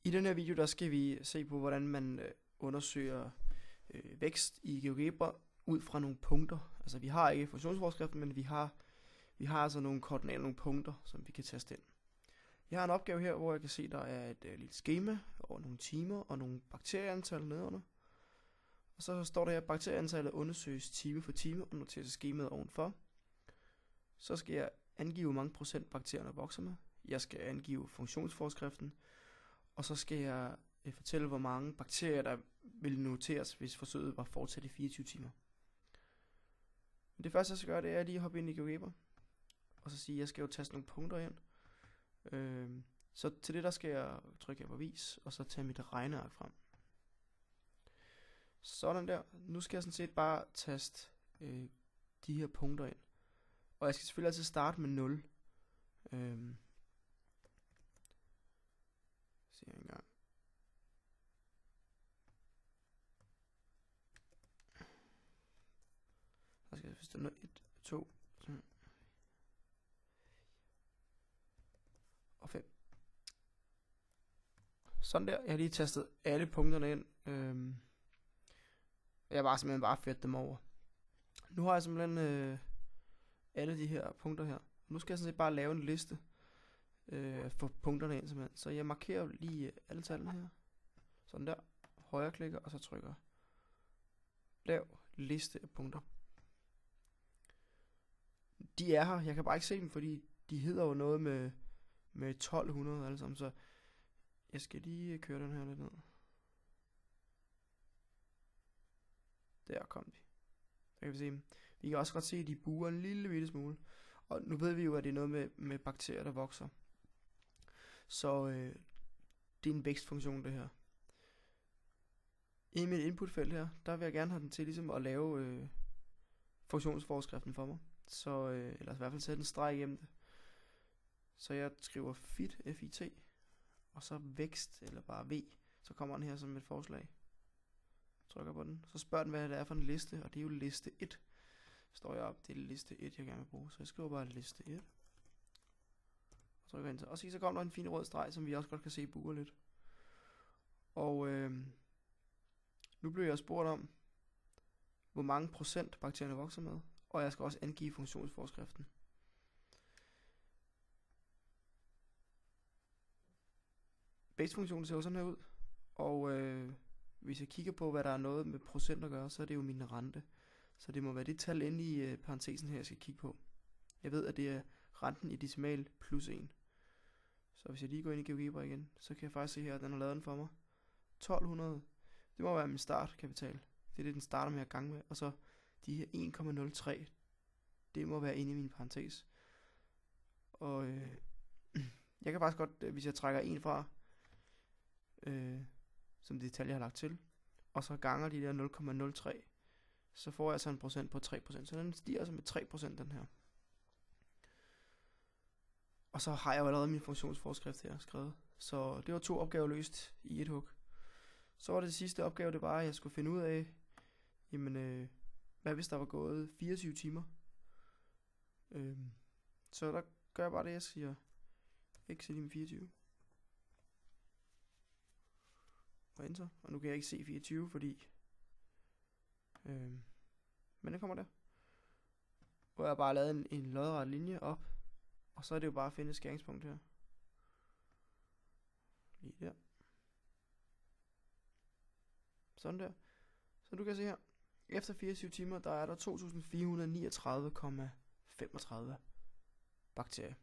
I den her video, der skal vi se på, hvordan man undersøger vækst i GeoGebra ud fra nogle punkter. Altså vi har ikke funktionsforskriften, men vi har altså nogle koordinater, nogle punkter, som vi kan taste ind. Jeg har en opgave her, hvor jeg kan se, der er et lille skema over nogle timer og nogle bakterieantal nedenunder. Og så står der her, at bakterieantallet undersøges time for time og noteres skemaet ovenfor. Så skal jeg angive, hvor mange procent bakterierne vokser med. Jeg skal angive funktionsforskriften. Og så skal jeg fortælle, hvor mange bakterier, der vil noteres, hvis forsøget var fortsat i 24 timer. Det første, jeg skal gøre, det er lige at hoppe ind i GeoGebra. Og så sige, at jeg skal jo taste nogle punkter ind. Så til det, der skal jeg trykke her på vis, og så tage mit regneark frem. Sådan der. Nu skal jeg sådan set bare taste de her punkter ind. Og jeg skal selvfølgelig altid starte med 0. Se her engang. Der skal jeg stå 1, 2, 3, og 5. Sådan der. Jeg har lige tastet alle punkterne ind. Jeg har simpelthen bare ført dem over. Nu har jeg simpelthen alle de her punkter her. Nu skal jeg sådan set bare lave en liste for punkterne ind simpelthen. Så jeg markerer lige alle tallene her. Sådan der. Højreklikker og så trykker lav liste af punkter. De er her. Jeg kan bare ikke se dem, fordi de hedder jo noget med 1200 alle sammen. Så jeg skal lige køre den her lidt ned. Der kom de. Så kan vi se dem. Vi kan også godt se, at de buer en lille bitte smule. Og nu ved vi jo, at det er noget med bakterier, der vokser. Så det er en vækstfunktion, det her. I mit inputfelt her, der vil jeg gerne have den til ligesom at lave funktionsforskriften for mig. Så, eller i hvert fald sætte en streg igennem det. Så jeg skriver fit, FIT, og så vækst, eller bare V. Så kommer den her som et forslag. Trykker på den. Så spørger den, hvad det er for en liste, og det er jo liste 1. Står jeg op, det er liste 1, jeg gerne vil bruge. Så jeg skriver bare liste 1. Og trykker enter. Og så kommer der en fin rød streg, som vi også godt kan se buer lidt. Og nu bliver jeg spurgt om, hvor mange procent bakterierne vokser med. Og jeg skal også angive funktionsforskriften. Base-funktionen ser jo sådan her ud. Og hvis jeg kigger på, hvad der er noget med procent at gøre, så er det jo min rente. Så det må være det tal inde i parentesen her, jeg skal kigge på. Jeg ved, at det er renten i decimal plus 1. Så hvis jeg lige går ind i GeoGebra igen, så kan jeg faktisk se her, at den har lavet den for mig. 1200. Det må være min startkapital. Det er det, den starter med at gange med. Og så de her 1,03. Det må være inde i min parentes. Og jeg kan faktisk godt, hvis jeg trækker 1 fra, som det tal, jeg har lagt til, og så ganger de der 0,03, så får jeg altså en procent på 3%. Så den stiger altså med 3%, den her. Og så har jeg jo allerede min funktionsforskrift her skrevet. Så det var 2 opgaver løst i et hug. Så var det sidste opgave, det var, at jeg skulle finde ud af, jamen, hvad hvis der var gået 24 timer. Så der gør jeg bare det, jeg siger x er 24. Og enter. Og nu kan jeg ikke se 24, fordi men den kommer der. Hvor jeg bare lavet en lodret linje op. Og så er det jo bare at finde et skæringspunkt her. Lige der. Sådan der. Så du kan se her. Efter 24 timer, der er der 2439,35 bakterier.